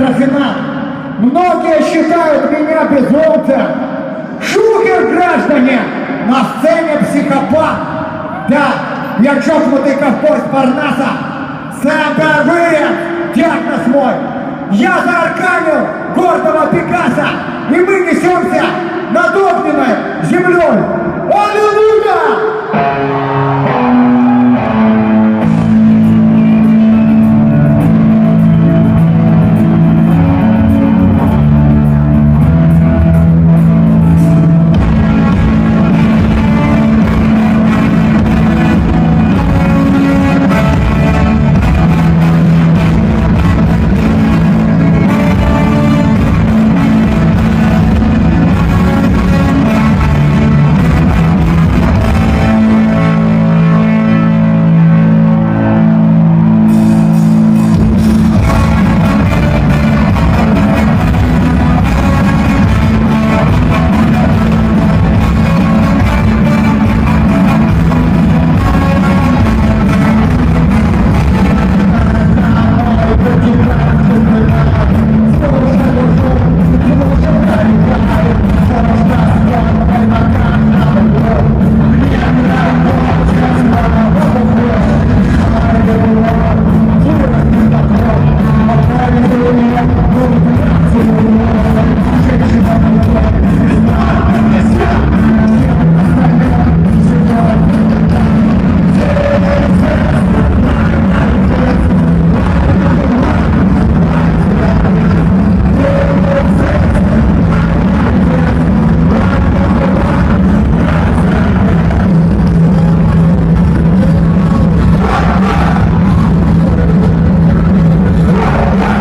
рафинат. Многие считают меня безумцем. Шухер, граждане, на сцене психопат. Да, я чокнутый ковбой с Парнаса. Сам Уильямс, диагноз мой. Я заарканил гордого Пикассо, и мы несемся над огненной землей. Аллилуйя!